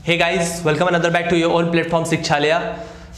Hey guys, welcome another back to your own platform Shikshalaya.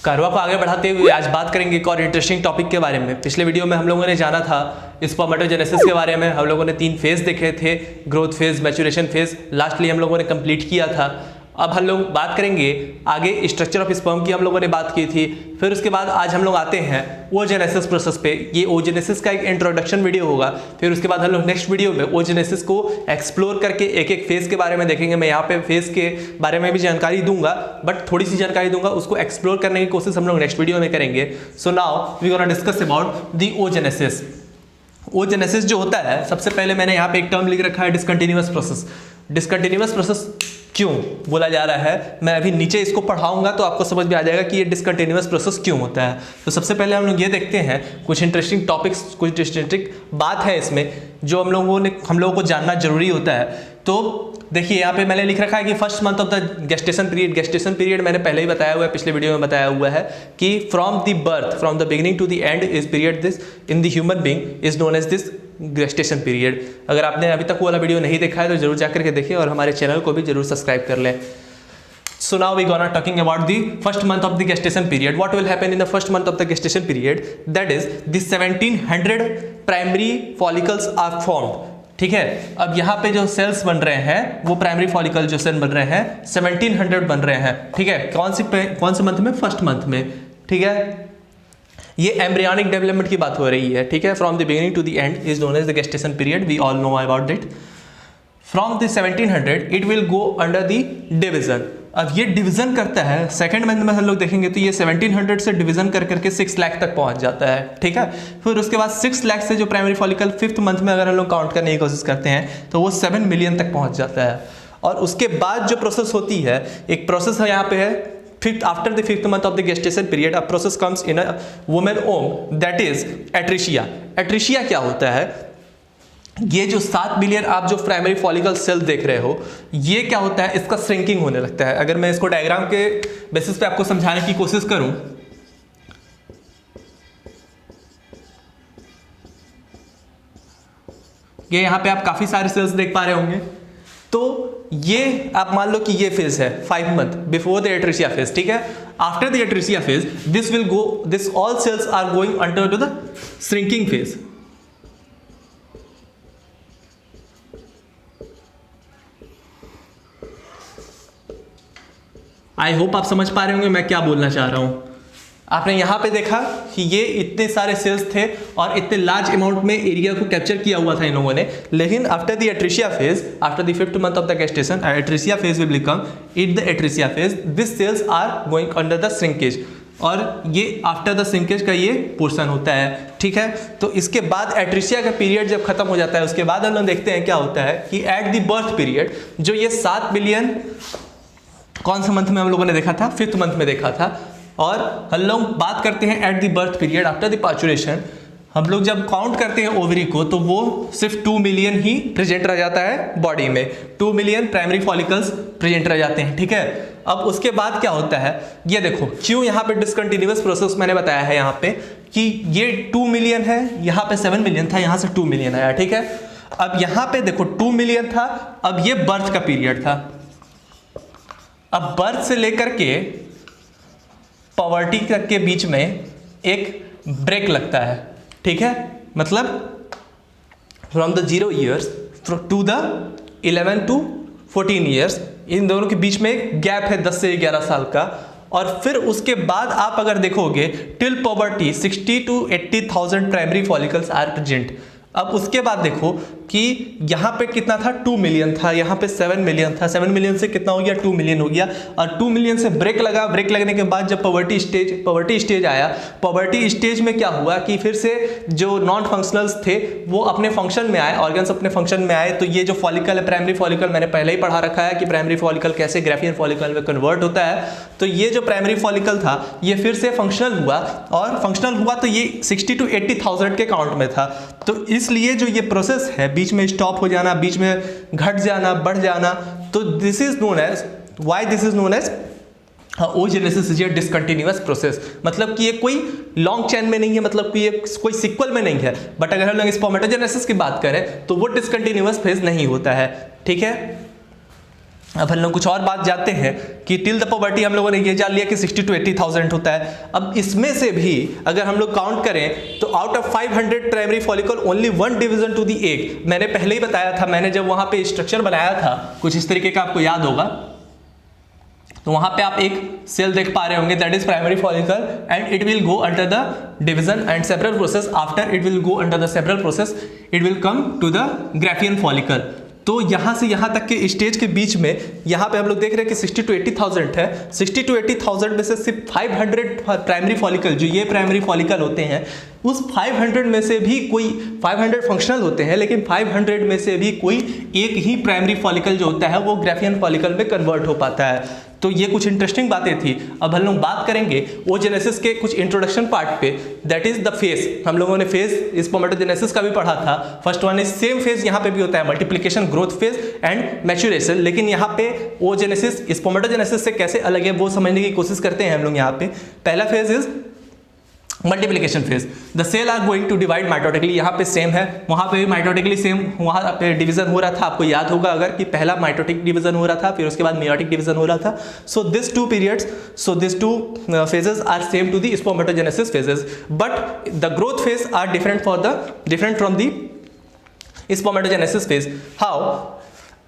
कारवा को आगे बढ़ाते हुए आज बात करेंगे एक और इंटरेस्टिंग टॉपिक के बारे में। पिछले वीडियो में हम लोगों ने जाना था स्पर्मेटोजेनेसिस के बारे में। हम लोगों ने 3 फेज देखे थे, growth phase, maturation phase, lastly हम लोगों ने कंप्लीट किया था। अब हम लोग बात करेंगे आगे स्ट्रक्चर ऑफ स्पर्म की हम लोगों ने बात की थी। फिर उसके बाद आज हम लोग आते हैं ओजेनेसिस प्रोसेस पे। ये ओजेनेसिस का एक इंट्रोडक्शन वीडियो होगा। फिर उसके बाद हम लोग नेक्स्ट वीडियो में ओजेनेसिस को एक्सप्लोर करके एक एक फेज के बारे में देखेंगे। मैं यहाँ पे फेज के बारे में भी जानकारी दूंगा, बट थोड़ी सी जानकारी दूंगा, उसको एक्सप्लोर करने की कोशिश हम लोग नेक्स्ट वीडियो में करेंगे। So now we gonna discuss about the oogenesis. Oogenesis जो होता है, सबसे पहले मैंने यहाँ पे एक टर्म लिख रखा है, डिसकंटिन्यूअस प्रोसेस। डिसकंटिन्यूअस प्रोसेस क्यों बोला जा रहा है, मैं अभी नीचे इसको पढ़ाऊंगा तो आपको समझ में आ जाएगा कि ये डिसकंटिन्यूअस प्रोसेस क्यों होता है। तो सबसे पहले हम लोग ये देखते हैं कुछ इंटरेस्टिंग टॉपिक्स, कुछ इंटरेस्टिंग बात है इसमें जो हम लोगों को जानना जरूरी होता है। तो देखिए यहाँ पे मैंने लिख रखा है कि first month of the gestation period. Gestation period मैंने पहले ही बताया हुआ है, पिछले वीडियो में बताया हुआ है कि from the beginning to the end is period this in the human being is known as this gestation period. अगर आपने अभी तक वो वाला वीडियो नहीं देखा है तो जरूर जाकर के देखिए और हमारे चैनल को भी जरूर सब्सक्राइब कर लें। So now we gonna talking about the first month of the gestation period. What will happen in the first month of the gestation period? That is the 1700 primary follicles are formed. ठीक है, अब यहाँ पे जो sales बन रहे हैं वो प्राइमरी फॉलिकल जो सेल बन रहे हैं 1700 बन रहे हैं। ठीक है, कौन से मंथ में? फर्स्ट मंथ में। ठीक है, ये एम्ब्रियोनिक डेवलपमेंट की बात हो रही है। ठीक है, from the beginning to the end is known as the gestation period. We all know about it. From the 1700 it will go under the division. अब ये डिवीजन करता है, सेकंड मंथ में हम लोग देखेंगे तो ये 1700 से डिवीजन कर करके 6 लाख तक पहुंच जाता है। ठीक है, फिर उसके बाद 6 लाख से जो प्राइमरी फॉलिकल फिफ्थ मंथ में अगर हम लोग काउंट करने की कोशिश करते हैं तो वो 7 मिलियन तक पहुंच जाता है। और उसके बाद जो प्रोसेस होती है, एक प्रोसेस है यहाँ पे है after the fifth month of the gestation period, a process comes in a woman womb, that is atresia. atresia क्या होता है? ये जो 7 बिलियन आप जो प्राइमरी फॉलिकल सेल देख रहे हो, ये क्या होता है? इसका श्रिंकिंग होने लगता है। अगर मैं इसको डायग्राम के बेसिस पे आपको समझाने की कोशिश करूं, ये यहां पे आप काफी सारे सेल्स देख पा रहे होंगे। तो ये आप मान लो कि ये फेज है 5 month before the atresia phase. ठीक है, after the atresia phase this all cells are going under to the shrinking phase. I hope आप समझ पा रहे होंगे मैं क्या बोलना चाह रहा हूं। आपने यहां पे देखा कि ये इतने सारे सेल्स थे और इतने लार्ज अमाउंट में एरिया को कैप्चर किया हुआ था इन लोगों ने। लेकिन after the atresia phase, after the 5th month of the gestation, atresia phase will become in the atresia phase this cells are going under the shrinkage. और ये आफ्टर द श्रिंकेज का ये पोर्शन होता है। ठीक है, तो इसके बाद एट्रेसिया का पीरियड जब खत्म हो जाता है, उसके बाद हम लोग देखते हैं क्या होता है कि एट द बर्थ पीरियड जो ये 7 बिलियन कौन से मंथ में हम लोगों ने देखा था? 5th मंथ में देखा था। और हम लोग बात करते हैं at the birth period after the parturition. हम लोग जब काउंट करते हैं ओवरी को तो वो सिर्फ 2 मिलियन ही प्रेजेंट रह जाता है बॉडी में। 2 मिलियन प्राइमरी फॉलिकल्स प्रेजेंट रह जाते हैं। ठीक है, अब उसके बाद क्या होता है ये देखो, क्यों यहाँ पे डिसकंटिन्यूअस प्रोसेस मैंने बताया है यहाँ पे कि ये 2 मिलियन है, यहाँ पे 7 मिलियन था, यहाँ से 2 मिलियन आया। ठीक है, अब यहाँ पे देखो 2 मिलियन था, अब ये बर्थ का पीरियड था। अब बर्थ से लेकर के पॉवर्टी तक के बीच में एक ब्रेक लगता है। ठीक है, मतलब from the 0 years to the 11 to 14 years, इन दोनों के बीच में एक गैप है 10 से 11 साल का। और फिर उसके बाद आप अगर देखोगे till puberty 60 to 80,000 primary follicles are present. अब उसके बाद देखो कि यहाँ पे कितना था? 2 मिलियन था, यहाँ पे 7 मिलियन था। 7 मिलियन से कितना हो गया? 2 मिलियन हो गया। और 2 मिलियन से ब्रेक लगा। ब्रेक लगने के बाद जब पॉवर्टी स्टेज आया, पॉवर्टी स्टेज में क्या हुआ कि फिर से जो नॉन फंक्शनल्स थे वो अपने फंक्शन में आए, ऑर्गन्स अपने फंक्शन में आए। तो ये जो फॉलिकल है प्राइमरी फॉलिकल, मैंने पहले ही पढ़ा रखा है कि प्राइमरी फॉलिकल कैसे ग्राफियन फॉलिकल में कन्वर्ट होता है। तो ये जो प्राइमरी फॉलिकल था ये फिर से फंक्शनल हुआ, और फंक्शनल हुआ तो ये 60 to 80,000 के काउंट में था। तो इसलिए जो ये प्रोसेस है बीच में स्टॉप हो जाना, बीच में घट जाना, बढ़ जाना, तो this is known as, why this is known as oogenesis is a discontinuous process. मतलब कि ये कोई लॉन्ग चेन में नहीं है, मतलब कि ये कोई सीक्वल में नहीं है। बट अगर हम लोग स्पर्मेटोजेनेसिस की बात करें तो वो डिसकंटिन्यूअस फेज नहीं होता है। ठीक है, अब हम लोग कुछ और बात जानते हैं कि टिल द पॉवर्टी हम लोगों ने ये जान लिया कि 60 to 80,000 होता है। अब इसमें से भी अगर हम लोग काउंट करें तो out of 500 primary follicle only 1 division to the egg. मैंने पहले ही बताया था, मैंने जब वहां पे स्ट्रक्चर बनाया था कुछ इस तरीके का, आपको याद होगा, तो वहां पे आप एक सेल देख पा रहे होंगे, that is primary follicle and it will go under the division and several process. After it will go under the several process it will come to the graafian follicle. तो यहाँ से यहाँ तक के स्टेज के बीच में यहाँ पे हम लोग देख रहे हैं कि 60 to 80,000 है। 60 to 80,000 में से सिर्फ 500 प्राइमरी फॉलिकल, जो ये प्राइमरी फॉलिकल होते हैं, उस 500 में से भी कोई 500 फंक्शनल होते हैं, लेकिन 500 में से भी कोई एक ही प्राइमरी फॉलिकल जो होता है वो ग्राफियन फॉलिकल में कन्वर्ट हो पाता है। तो ये कुछ इंटरेस्टिंग बातें थी। अब हम लोग बात करेंगे oogenesis के कुछ इंट्रोडक्शन पार्ट पे, दैट इज द फेज। हम लोगों ने फेज स्पर्मेटोजेनेसिस का भी पढ़ा था। First one is same phase यहाँ पे भी होता है, multiplication, growth phase and maturation. लेकिन यहाँ पे oogenesis स्पर्मेटोजेनेसिस से कैसे अलग है वो समझने की कोशिश करते हैं हम लोग। यहाँ पे पहला phase is multiplication phase. The cell are going to divide mitotically. यहाँ पे सेम है, वहाँ पे भी माइटोटिकली सेम, वहाँ पे डिवीजन हो रहा था। आपको याद होगा अगर कि पहला माइटोटिक डिवीजन हो रहा था, फिर उसके बाद मेयोटिक डिवीजन हो रहा था। So this two periods, so this two phases are same to the spermatogenesis phases, but the growth phase are different from the spermatogenesis phase. How?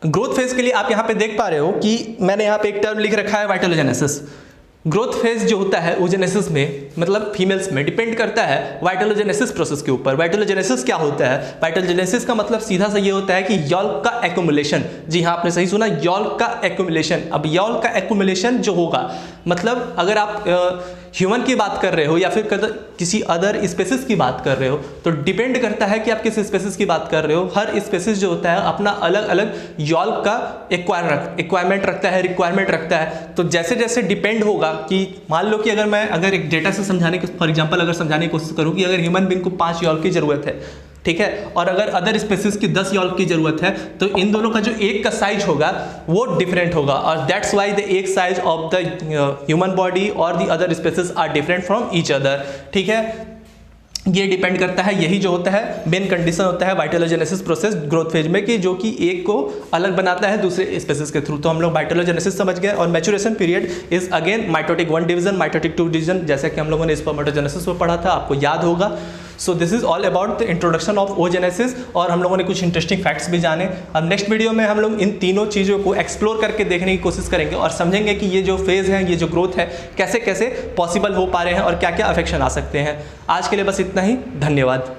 Growth phase के लिए आप यहाँ पे देख पा रहे हो कि मैंने यहाँ पे एक टर्म लिख रखा है, वाइटोलोजेनेसिस। ग्रोथ फेज जो होता है oogenesis में, मतलब फीमेल्स में, डिपेंड करता है वाइटोलोजेनेसिस प्रोसेस के ऊपर। वाइटोलोजेनेसिस क्या होता है? वाइटोलोजेनेसिस का मतलब सीधा सा ये होता है कि यॉल्क का एक्युमुलेशन। जी हाँ, आपने सही सुना, यॉल्क का एक्युमुलेशन। अब यॉल्क का एक्युमुलेशन जो होगा, मतलब अगर आप ह्यूमन की बात कर रहे हो या फिर किसी अदर स्पेसिस की बात कर रहे हो, तो डिपेंड करता है कि आप किस स्पेसिस की बात कर रहे हो। हर स्पेसिस जो होता है अपना अलग अलग यॉल्क का रिक्वायरमेंट रखता है। तो जैसे जैसे डिपेंड होगा कि मान लो कि अगर एक डेटा से समझाने की, फॉर एग्जांपल अगर समझाने की कोशिश करूं कि अगर ह्यूमन बीइंग को 5 यॉल्क की जरूरत है, ठीक है, और अगर अदर स्पेसिस की 10 यॉल्क की जरूरत है, तो इन दोनों का जो एक का साइज होगा वो डिफरेंट होगा। और दैट्स वाई द एक size of the human body और the other species are different from each other. ठीक है, ये डिपेंड करता है, यही जो होता है मेन कंडीशन होता है वाइटोलोजेनेसिस प्रोसेस ग्रोथ फेज में, कि जो कि एक को अलग बनाता है दूसरे स्पेसिस के थ्रू। तो हम लोग वाइटोलोजेनेसिस समझ गए। और maturation period is again mitotic 1 division, mitotic 2 division, जैसा कि हम लोगों ने स्पर्मेटोजेनेसिस में पढ़ा था, आपको याद होगा। So this is all about the introduction of oogenesis, और हम लोगों ने कुछ इंटरेस्टिंग फैक्ट्स भी जाने। अब नेक्स्ट वीडियो में हम लोग इन तीनों चीज़ों को एक्सप्लोर करके देखने की कोशिश करेंगे और समझेंगे कि ये जो फेज है, ये जो ग्रोथ है, कैसे कैसे पॉसिबल हो पा रहे हैं और क्या क्या अफेक्शन आ सकते हैं। आज के लिए बस इतना ही, धन्यवाद।